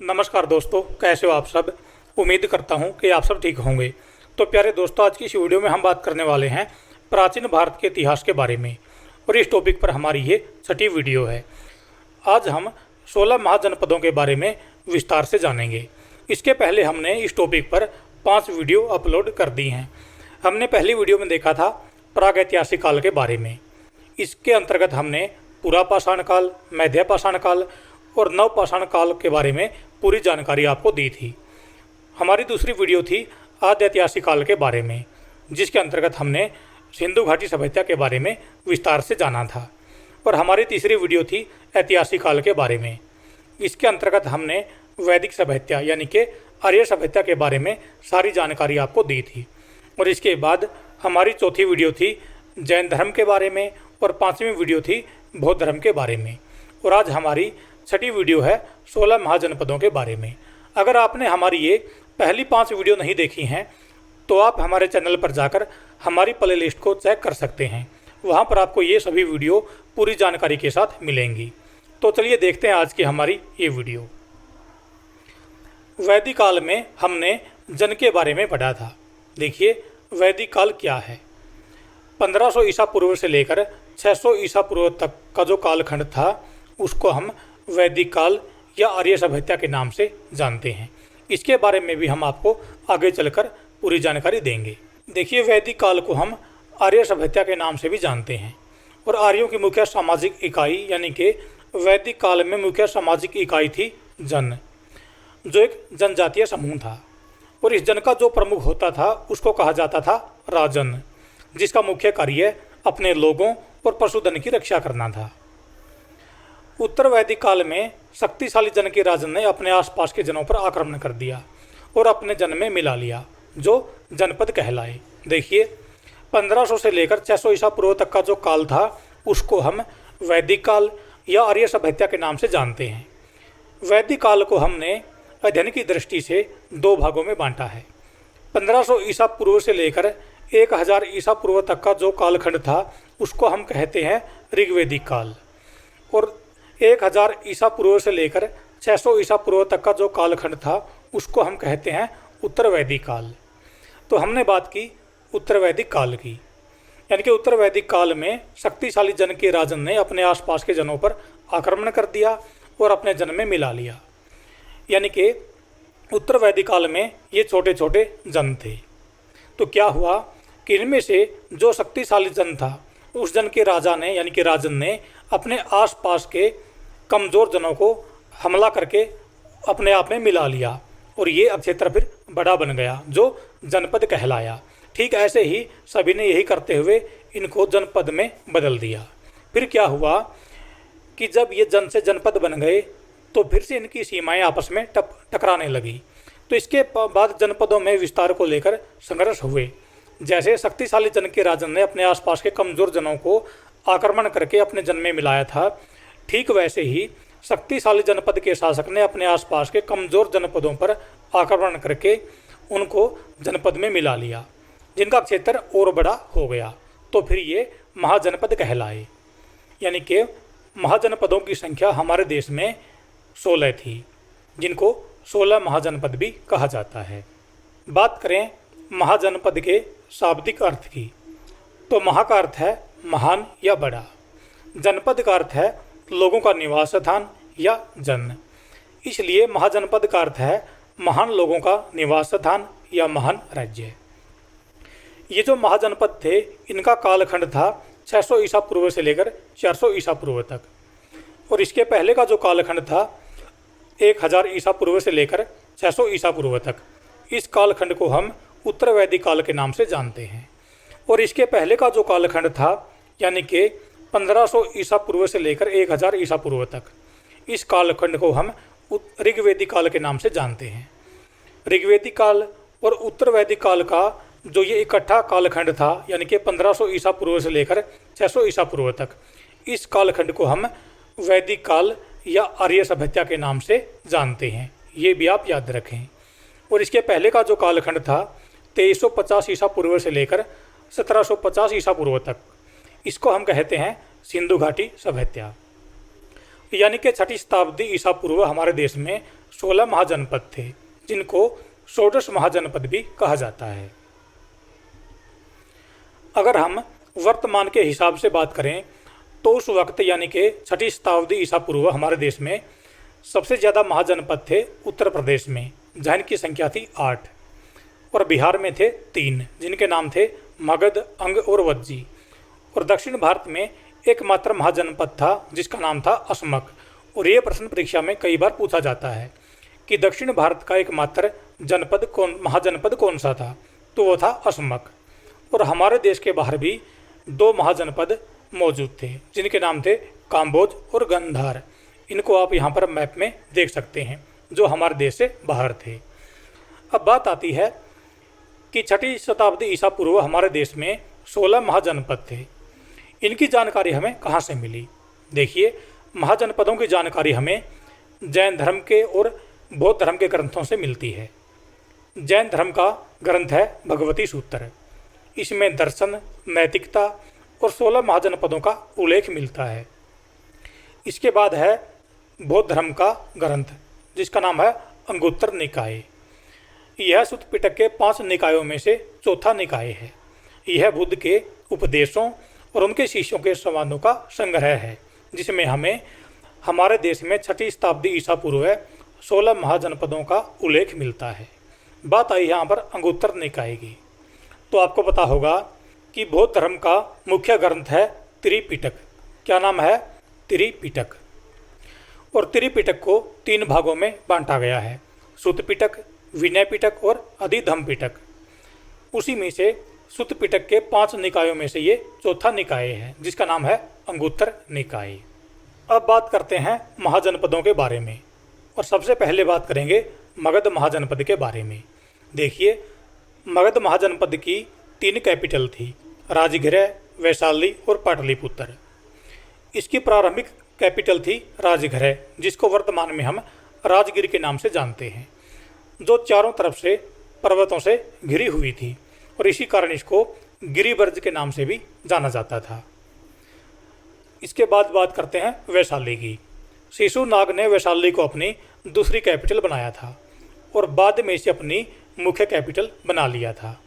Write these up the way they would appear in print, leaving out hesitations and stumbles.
नमस्कार दोस्तों, कैसे हो आप सब। उम्मीद करता हूं कि आप सब ठीक होंगे। तो प्यारे दोस्तों, आज की इस वीडियो में हम बात करने वाले हैं प्राचीन भारत के इतिहास के बारे में और इस टॉपिक पर हमारी ये छठी वीडियो है। आज हम 16 महाजनपदों के बारे में विस्तार से जानेंगे। इसके पहले हमने इस टॉपिक पर 5 वीडियो अपलोड कर दी हैं। हमने पहली वीडियो में देखा था प्रागैतिहासिक काल के बारे में। इसके अंतर्गत हमने पुरापाषाण काल, मध्यपाषाण काल और नवपाषाण काल के बारे में पूरी जानकारी आपको दी थी। हमारी दूसरी वीडियो थी आद्यऐतिहासिक काल के बारे में, जिसके अंतर्गत हमने सिंधु घाटी सभ्यता के बारे में विस्तार से जाना था। और हमारी तीसरी वीडियो थी ऐतिहासिक काल के बारे में। इसके अंतर्गत हमने वैदिक सभ्यता यानी कि आर्य सभ्यता के बारे में सारी जानकारी आपको दी थी। और इसके बाद हमारी चौथी वीडियो थी जैन धर्म के बारे में और 5वीं वीडियो थी बौद्ध धर्म के बारे में। और आज हमारी छठी वीडियो है 16 महाजनपदों के बारे में। अगर आपने हमारी ये पहली 5 वीडियो नहीं देखी हैं तो आप हमारे चैनल पर जाकर हमारी प्ले लिस्ट को चेक कर सकते हैं। वहाँ पर आपको ये सभी वीडियो पूरी जानकारी के साथ मिलेंगी। तो चलिए देखते हैं आज की हमारी ये वीडियो। वैदिक काल में हमने जन के बारे में पढ़ा था। देखिए वैदिक काल क्या है। 1500 ईसा पूर्व से लेकर 600 ईसा पूर्व तक का जो कालखंड था उसको हम वैदिक काल या आर्य सभ्यता के नाम से जानते हैं। इसके बारे में भी हम आपको आगे चलकर पूरी जानकारी देंगे। देखिए वैदिक काल को हम आर्य सभ्यता के नाम से भी जानते हैं। और आर्यों की मुख्य सामाजिक इकाई यानी कि वैदिक काल में मुख्य सामाजिक इकाई थी जन, जो एक जनजातीय समूह था। और इस जन का जो प्रमुख होता था उसको कहा जाता था राजन, जिसका मुख्य कार्य अपने लोगों और पशुधन की रक्षा करना था। उत्तर वैदिक काल में शक्तिशाली जन के राजन ने अपने आसपास के जनों पर आक्रमण कर दिया और अपने जन में मिला लिया, जो जनपद कहलाए। देखिए 1500 से लेकर 600 ईसा पूर्व तक का जो काल था उसको हम वैदिक काल या आर्य सभ्यता के नाम से जानते हैं। वैदिक काल को हमने अध्ययन की दृष्टि से 2 भागों में बांटा है। 1500 ईसा पूर्व से लेकर 1000 ईसा पूर्व तक का जो कालखंड था उसको हम कहते हैं ऋग्वेदिक काल। और 1000 ईसा पूर्व से लेकर 600 ईसा पूर्व तक का जो कालखंड था उसको हम कहते हैं उत्तर वैदिक काल। तो हमने बात की उत्तर वैदिक काल की, यानी कि उत्तर वैदिक काल में शक्तिशाली जन के राजन ने अपने आसपास के जनों पर आक्रमण कर दिया और अपने जन में मिला लिया। यानी कि उत्तर वैदिक काल में ये छोटे छोटे जन थे। तो क्या हुआ कि इनमें से जो शक्तिशाली जन था उस जन के राजा ने यानी कि राजन ने अपने आसपास के कमज़ोर जनों को हमला करके अपने आप में मिला लिया और ये अब क्षेत्र फिर बड़ा बन गया जो जनपद कहलाया। ठीक ऐसे ही सभी ने यही करते हुए इनको जनपद में बदल दिया। फिर क्या हुआ कि जब ये जन से जनपद बन गए तो फिर से इनकी सीमाएं आपस में टकराने लगी। तो इसके बाद जनपदों में विस्तार को लेकर संघर्ष हुए। जैसे शक्तिशाली जन के राजन ने अपने आसपास के कमज़ोर जनों को आक्रमण करके अपने जन में मिलाया था, ठीक वैसे ही शक्तिशाली जनपद के शासक ने अपने आसपास के कमज़ोर जनपदों पर आक्रमण करके उनको जनपद में मिला लिया, जिनका क्षेत्र और बड़ा हो गया। तो फिर ये महाजनपद कहलाए। यानी कि महाजनपदों की संख्या हमारे देश में 16 थी, जिनको 16 महाजनपद भी कहा जाता है। बात करें महाजनपद के शाब्दिक अर्थ की, तो महा का अर्थ है महान या बड़ा, जनपद का अर्थ है लोगों का निवास स्थान या जन। इसलिए महाजनपद का अर्थ है महान लोगों का निवास स्थान या महान राज्य। ये जो महाजनपद थे इनका कालखंड था 600 ईसा पूर्व से लेकर 400 ईसा पूर्व तक। और इसके पहले का जो कालखंड था 1000 ईसा पूर्व से लेकर 600 ईसा पूर्व तक, इस कालखंड को हम उत्तर वैदिक काल के नाम से जानते हैं। और इसके पहले का जो कालखंड था यानी कि 1500 ईसा पूर्व से लेकर 1000 ईसा पूर्व तक, इस कालखंड को हम ऋग्वेदिक काल के नाम से जानते हैं। ऋग्वेदिक काल और उत्तर वैदिक काल का जो ये इकट्ठा कालखंड था यानी कि 1500 ईसा पूर्व से लेकर 600 ईसा पूर्व तक, इस कालखंड को हम वैदिक काल या आर्य सभ्यता के नाम से जानते हैं। ये भी आप याद रखें। और इसके पहले का जो कालखंड था 2350 ईसा पूर्व से लेकर 1750 ईसा पूर्व तक, इसको हम कहते हैं सिंधु घाटी सभ्यता। यानी कि 6ठी शताब्दी ईसा पूर्व हमारे देश में 16 महाजनपद थे, जिनको षोडश महाजनपद भी कहा जाता है। अगर हम वर्तमान के हिसाब से बात करें तो उस वक्त यानी कि 6ठी शताब्दी ईसा पूर्व हमारे देश में सबसे ज़्यादा महाजनपद थे उत्तर प्रदेश में, जहाँ इनकी संख्या थी 8, और बिहार में थे 3, जिनके नाम थे मगध, अंग और वज्जी। और दक्षिण भारत में एकमात्र महाजनपद था जिसका नाम था असमक। और ये प्रश्न परीक्षा में कई बार पूछा जाता है कि दक्षिण भारत का एकमात्र महाजनपद कौन सा था, तो वो था असमक। और हमारे देश के बाहर भी 2 महाजनपद मौजूद थे, जिनके नाम थे काम्बोज और गंधार। इनको आप यहाँ पर मैप में देख सकते हैं, जो हमारे देश से बाहर थे। अब बात आती है कि 6ठी शताब्दी ईसा पूर्व हमारे देश में 16 महाजनपद थे। इनकी जानकारी हमें कहाँ से मिली? देखिए, महाजनपदों की जानकारी हमें जैन धर्म के और बौद्ध धर्म के ग्रंथों से मिलती है। जैन धर्म का ग्रंथ है भगवती सूत्र। इसमें दर्शन, नैतिकता और 16 महाजनपदों का उल्लेख मिलता है। इसके बाद है बौद्ध धर्म का ग्रंथ, जिसका नाम है अंगुत्तर निकाय। यह सुत्त पिटक के 5 निकायों में से चौथा निकाय है। यह बुद्ध के उपदेशों और उनके शिष्यों के संवादों का संग्रह है, जिसमें हमें हमारे देश में 6ठी शताब्दी ईसा पूर्व 16 महाजनपदों का उल्लेख मिलता है। बात आई यहाँ पर अंगुत्तर निकाय की, तो आपको पता होगा कि बौद्ध धर्म का मुख्य ग्रंथ है त्रिपिटक। क्या नाम है? त्रिपिटक। और त्रिपिटक को 3 भागों में बांटा गया है, सुत्त पिटक, विनय पिटक और अधिधम्म पिटक। उसी में से सुत्त पिटक के 5 निकायों में से ये चौथा निकाय है, जिसका नाम है अंगुत्तर निकाय। अब बात करते हैं महाजनपदों के बारे में, और सबसे पहले बात करेंगे मगध महाजनपद के बारे में। देखिए, मगध महाजनपद की 3 कैपिटल थी, राजगृह, वैशाली और पाटलिपुत्र। इसकी प्रारंभिक कैपिटल थी राजगृह, जिसको वर्तमान में हम राजगिर के नाम से जानते हैं, जो चारों तरफ से पर्वतों से घिरी हुई थी, और इसी कारण इसको गिरिवर्ज के नाम से भी जाना जाता था। इसके बाद बात करते हैं वैशाली की। शिशुनाग ने वैशाली को अपनी दूसरी कैपिटल बनाया था, और बाद में इसे अपनी मुख्य कैपिटल बना लिया था।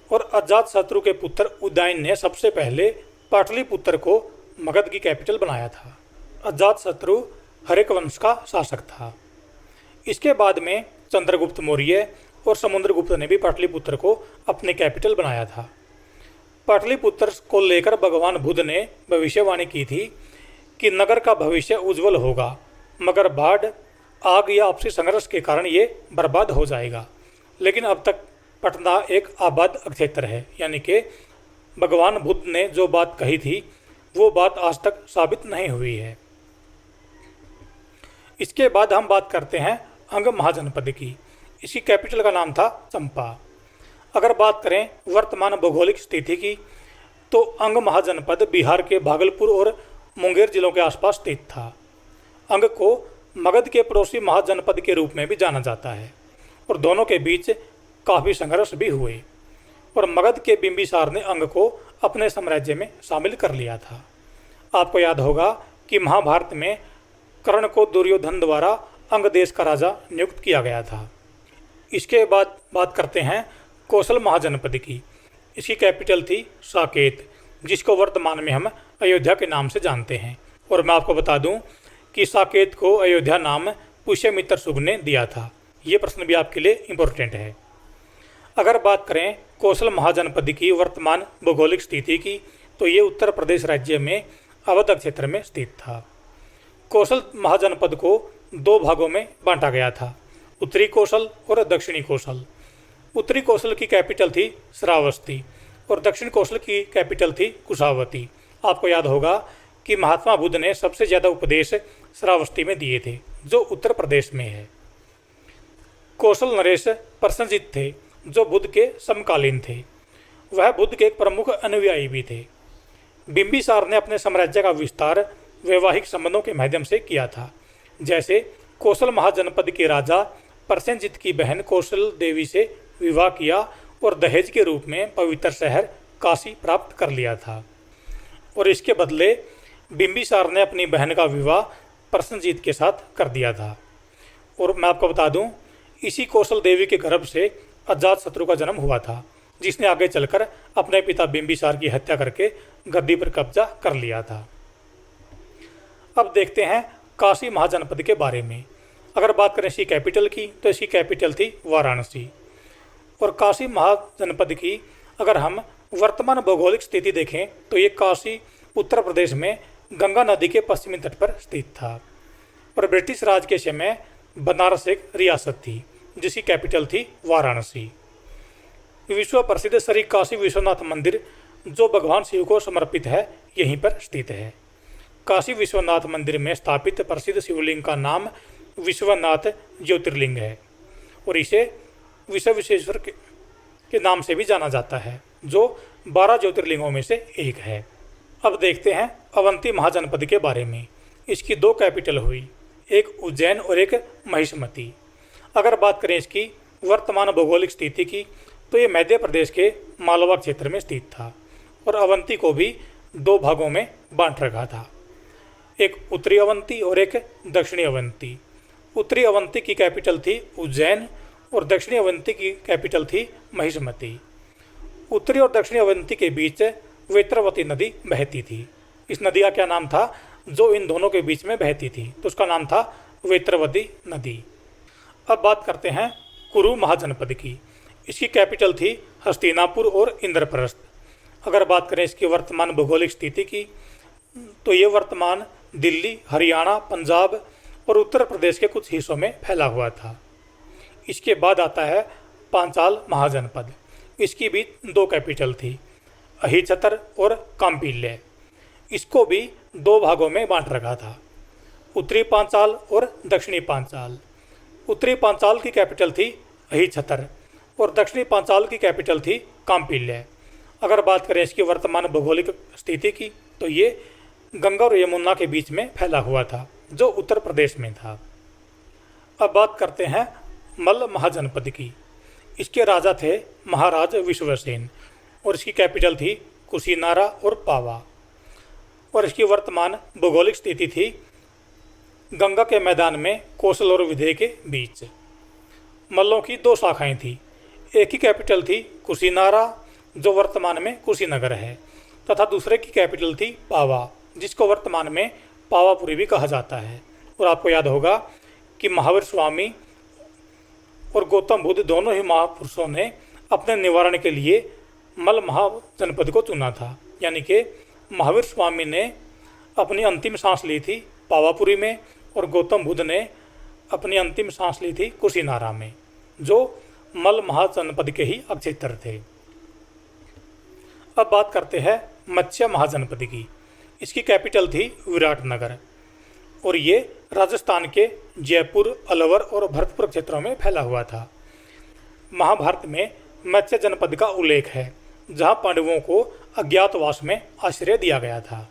और अजातशत्रु के पुत्र उदयन ने सबसे पहले पाटलिपुत्र को मगध की कैपिटल बनाया था। अजातशत्रु हर्यक वंश का शासक था। इसके बाद में चंद्रगुप्त मौर्य और समुद्रगुप्त ने भी पाटलिपुत्र को अपने कैपिटल बनाया था। पाटलिपुत्र को लेकर भगवान बुद्ध ने भविष्यवाणी की थी कि नगर का भविष्य उज्जवल होगा, मगर बाढ़, आग या आपसी संघर्ष के कारण ये बर्बाद हो जाएगा। लेकिन अब तक पटना एक आबाद क्षेत्र है, यानी कि भगवान बुद्ध ने जो बात कही थी वो बात आज तक साबित नहीं हुई है। इसके बाद हम बात करते हैं अंग महाजनपद की। इसकी कैपिटल का नाम था चंपा। अगर बात करें वर्तमान भौगोलिक स्थिति की, तो अंग महाजनपद बिहार के भागलपुर और मुंगेर जिलों के आसपास स्थित था। अंग को मगध के पड़ोसी महाजनपद के रूप में भी जाना जाता है, और दोनों के बीच काफ़ी संघर्ष भी हुए, और मगध के बिंबिसार ने अंग को अपने साम्राज्य में शामिल कर लिया था। आपको याद होगा कि महाभारत में कर्ण को दुर्योधन द्वारा अंग देश का राजा नियुक्त किया गया था। इसके बाद बात करते हैं कौशल महाजनपद की। इसकी कैपिटल थी साकेत, जिसको वर्तमान में हम अयोध्या के नाम से जानते हैं। और मैं आपको बता दूं कि साकेत को अयोध्या नाम पुष्यमित्र शुंग ने दिया था। ये प्रश्न भी आपके लिए इम्पोर्टेंट है। अगर बात करें कौशल महाजनपद की वर्तमान भौगोलिक स्थिति की, तो ये उत्तर प्रदेश राज्य में अवध क्षेत्र में स्थित था। कौशल महाजनपद को 2 भागों में बांटा गया था, उत्तरी कौशल और दक्षिणी कौशल। उत्तरी कौशल की कैपिटल थी श्रावस्ती, और दक्षिण कौशल की कैपिटल थी कुशावती। आपको याद होगा कि महात्मा बुद्ध ने सबसे ज़्यादा उपदेश श्रावस्ती में दिए थे, जो उत्तर प्रदेश में है। कौशल नरेश प्रसेनजित थे, जो बुद्ध के समकालीन थे। वह बुद्ध के एक प्रमुख अनुयायी भी थे। बिंबिसार ने अपने साम्राज्य का विस्तार वैवाहिक संबंधों के माध्यम से किया था। जैसे कौशल महाजनपद के राजा प्रसेनजित की बहन कौशल देवी से विवाह किया और दहेज के रूप में पवित्र शहर काशी प्राप्त कर लिया था। और इसके बदले बिंबिसार ने अपनी बहन का विवाह प्रसेनजित के साथ कर दिया था। और मैं आपको बता दूं, इसी कौशल देवी के गर्भ से अजातशत्रु का जन्म हुआ था, जिसने आगे चलकर अपने पिता बिंबिसार की हत्या करके गद्दी पर कब्जा कर लिया था। अब देखते हैं काशी महाजनपद के बारे में। अगर बात करें इसकी कैपिटल की, तो इसकी कैपिटल थी वाराणसी। और काशी महाजनपद की अगर हम वर्तमान भौगोलिक स्थिति देखें तो ये काशी उत्तर प्रदेश में गंगा नदी के पश्चिमी तट पर स्थित था। और ब्रिटिश राज के समय बनारस एक रियासत थी जिसकी कैपिटल थी वाराणसी। विश्व प्रसिद्ध श्री काशी विश्वनाथ मंदिर जो भगवान शिव को समर्पित है यहीं पर स्थित है। काशी विश्वनाथ मंदिर में स्थापित प्रसिद्ध शिवलिंग का नाम विश्वनाथ ज्योतिर्लिंग है और इसे विश्व विश्वेश्वर के नाम से भी जाना जाता है, जो 12 ज्योतिर्लिंगों में से एक है। अब देखते हैं अवंती महाजनपद के बारे में। इसकी 2 कैपिटल हुई, एक उज्जैन और एक महिष्मती। अगर बात करें इसकी वर्तमान भौगोलिक स्थिति की, तो ये मध्य प्रदेश के मालवा क्षेत्र में स्थित था और अवंती को भी 2 भागों में बांट रखा था, एक उत्तरी अवंती और एक दक्षिणी अवंती। उत्तरी अवंती की कैपिटल थी उज्जैन और दक्षिणी अवंती की कैपिटल थी महिष्मती। उत्तरी और दक्षिणी अवंती के बीच वेत्रवती नदी बहती थी। इस नदी का क्या नाम था जो इन दोनों के बीच में बहती थी, तो उसका नाम था वेत्रवती नदी। अब बात करते हैं कुरु महाजनपद की। इसकी कैपिटल थी हस्तिनापुर और इंद्रप्रस्थ। अगर बात करें इसकी वर्तमान भौगोलिक स्थिति की, तो ये वर्तमान दिल्ली, हरियाणा, पंजाब और उत्तर प्रदेश के कुछ हिस्सों में फैला हुआ था। इसके बाद आता है पांचाल महाजनपद। इसकी भी 2 कैपिटल थी, अहिछतर और काम्पिल्य। इसको भी 2 भागों में बांट रखा था, उत्तरी पांचाल और दक्षिणी पांचाल। उत्तरी पांचाल की कैपिटल थी अहिछतर और दक्षिणी पांचाल की कैपिटल थी काम्पिल्य। अगर बात करें इसकी वर्तमान भौगोलिक स्थिति की, तो ये गंगा और यमुना के बीच में फैला हुआ था जो उत्तर प्रदेश में था। अब बात करते हैं मल्ल महाजनपद की। इसके राजा थे महाराज विश्वसेन और इसकी कैपिटल थी कुशीनारा और पावा। और इसकी वर्तमान भौगोलिक स्थिति थी गंगा के मैदान में कौशल और विदेह के बीच। मल्लों की 2 शाखाएं थी, एक की कैपिटल थी कुशीनारा जो वर्तमान में कुशीनगर है, तथा दूसरे की कैपिटल थी पावा जिसको वर्तमान में पावापुरी भी कहा जाता है। और आपको याद होगा कि महावीर स्वामी और गौतम बुद्ध दोनों ही महापुरुषों ने अपने निवारण के लिए मल्ल महाजनपद को चुना था, यानी कि महावीर स्वामी ने अपनी अंतिम सांस ली थी पावापुरी में और गौतम बुद्ध ने अपनी अंतिम सांस ली थी कुशीनारा में, जो मल्ल महाजनपद के ही अक्षेत्र थे। अब बात करते हैं मत्स्य महाजनपद की। इसकी कैपिटल थी विराटनगर और ये राजस्थान के जयपुर, अलवर और भरतपुर क्षेत्रों में फैला हुआ था। महाभारत में मत्स्य जनपद का उल्लेख है जहां पांडवों को अज्ञातवास में आश्रय दिया गया था।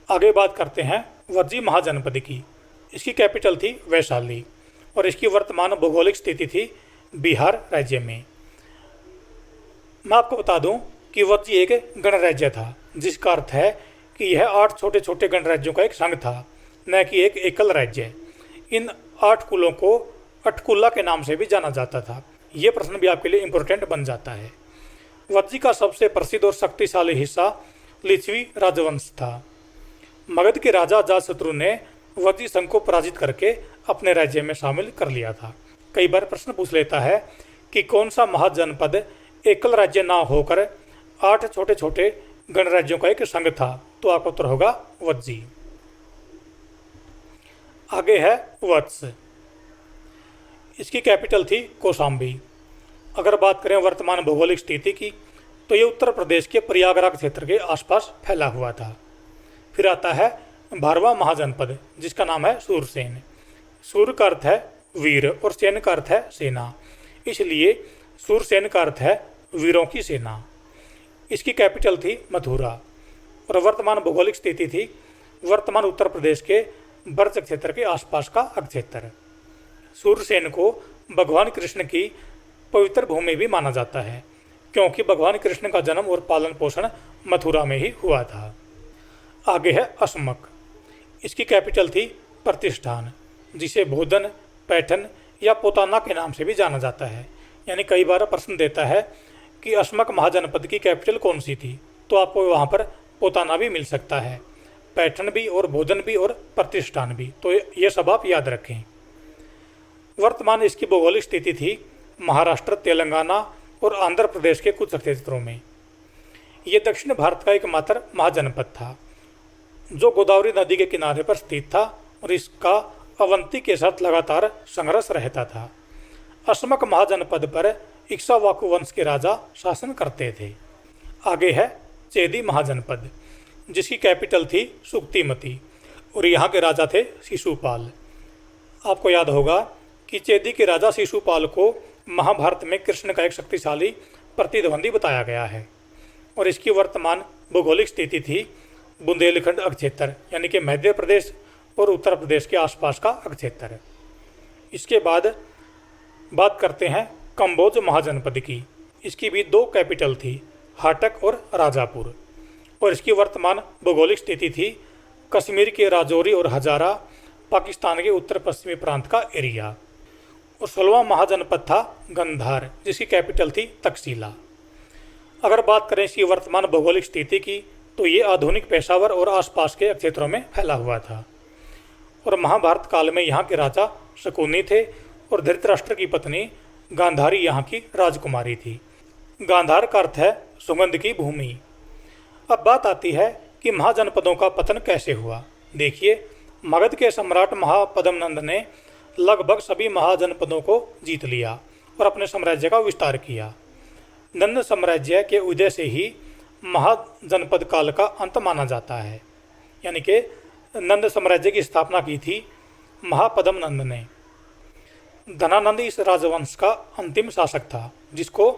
आगे बात करते हैं वर्जी महाजनपद की। इसकी कैपिटल थी वैशाली और इसकी वर्तमान भौगोलिक स्थिति थी बिहार राज्य में। मैं आपको बता दूं कि वर्जी एक गणराज्य था, जिसका अर्थ है कि यह 8 छोटे छोटे गणराज्यों का एक संघ था, न कि एक एकल राज्य। इन 8 कुलों को अटकुल्ला के नाम से भी जाना जाता था। ये प्रश्न भी आपके लिए इम्पोर्टेंट बन जाता है। वर्जी का सबसे प्रसिद्ध और शक्तिशाली हिस्सा लिच्छवी राजवंश था। मगध के राजा अजातशत्रु ने वर्जी संघ को पराजित करके अपने राज्य में शामिल कर लिया था। कई बार प्रश्न पूछ लेता है कि कौन सा महाजनपद एकल राज्य ना होकर 8 छोटे छोटे गणराज्यों का एक संघ था, तो आपका उत्तर होगा वर्जी। आगे है वत्स। इसकी कैपिटल थी कौशाम्बी। अगर बात करें वर्तमान भौगोलिक स्थिति की, तो ये उत्तर प्रदेश के प्रयागराज क्षेत्र के आसपास फैला हुआ था। फिर आता है 12वां महाजनपद जिसका नाम है सूरसेन। सूर का अर्थ है वीर और सेन का अर्थ है सेना, इसलिए सूरसेन का अर्थ है वीरों की सेना। इसकी कैपिटल थी मथुरा और वर्तमान भौगोलिक स्थिति थी वर्तमान उत्तर प्रदेश के ब्रज क्षेत्र के आसपास का क्षेत्र। सूरसेन को भगवान कृष्ण की पवित्र भूमि भी माना जाता है, क्योंकि भगवान कृष्ण का जन्म और पालन पोषण मथुरा में ही हुआ था। आगे है अस्मक। इसकी कैपिटल थी प्रतिष्ठान, जिसे बोधन, पैठन या पोताना के नाम से भी जाना जाता है। यानी कई बार प्रश्न देता है कि अस्मक महाजनपद की कैपिटल कौन सी थी, तो आपको वहाँ पर पोताना भी मिल सकता है, पैठन भी और भोजन भी और प्रतिष्ठान भी। तो ये सब आप याद रखें। वर्तमान इसकी भौगोलिक स्थिति थी महाराष्ट्र, तेलंगाना और आंध्र प्रदेश के कुछ क्षेत्रों में। ये दक्षिण भारत का एकमात्र महाजनपद था जो गोदावरी नदी के किनारे पर स्थित था और इसका अवंती के साथ लगातार संघर्ष रहता था। अस्मक महाजनपद पर इक्ष्वाकु वंश के राजा शासन करते थे। आगे है चेदी महाजनपद, जिसकी कैपिटल थी सुक्तिमती और यहाँ के राजा थे शिशुपाल। आपको याद होगा कि चेदी के राजा शिशुपाल को महाभारत में कृष्ण का एक शक्तिशाली प्रतिद्वंदी बताया गया है और इसकी वर्तमान भौगोलिक स्थिति थी बुंदेलखंड अक्षेत्र, यानी कि मध्य प्रदेश और उत्तर प्रदेश के आसपास का अक्षेत्र। इसके बाद बात करते हैं कंबोज महाजनपद की। इसकी भी दो कैपिटल थी, हाटक और राजापुर, और इसकी वर्तमान भौगोलिक स्थिति थी कश्मीर के राजौरी और हजारा, पाकिस्तान के उत्तर पश्चिमी प्रांत का एरिया। और 16वां महाजनपद था गंधार, जिसकी कैपिटल थी तक्षशिला। अगर बात करें इसकी वर्तमान भौगोलिक स्थिति की, तो ये आधुनिक पेशावर और आसपास के क्षेत्रों में फैला हुआ था और महाभारत काल में यहाँ के राजा शकुनी थे और धृतराष्ट्र की पत्नी गांधारी यहाँ की राजकुमारी थी। गांधार का अर्थ है सुगंध की भूमि। अब बात आती है कि महाजनपदों का पतन कैसे हुआ। देखिए, मगध के सम्राट महापद्मनंद ने लगभग सभी महाजनपदों को जीत लिया और अपने साम्राज्य का विस्तार किया। नंद साम्राज्य के उदय से ही महाजनपद काल का अंत माना जाता है, यानी कि नंद साम्राज्य की स्थापना की थी महापद्मनंद ने। धनानंद इस राजवंश का अंतिम शासक था, जिसको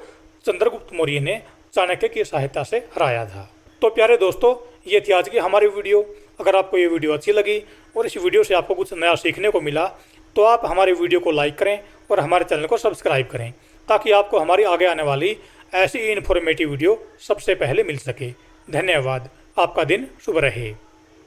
चंद्रगुप्त मौर्य ने चाणक्य की सहायता से हराया था। तो प्यारे दोस्तों, ये थी आज की हमारी वीडियो। अगर आपको ये वीडियो अच्छी लगी और इस वीडियो से आपको कुछ नया सीखने को मिला, तो आप हमारे वीडियो को लाइक करें और हमारे चैनल को सब्सक्राइब करें, ताकि आपको हमारी आगे आने वाली ऐसी इन्फॉर्मेटिव वीडियो सबसे पहले मिल सके। धन्यवाद। आपका दिन शुभ रहे।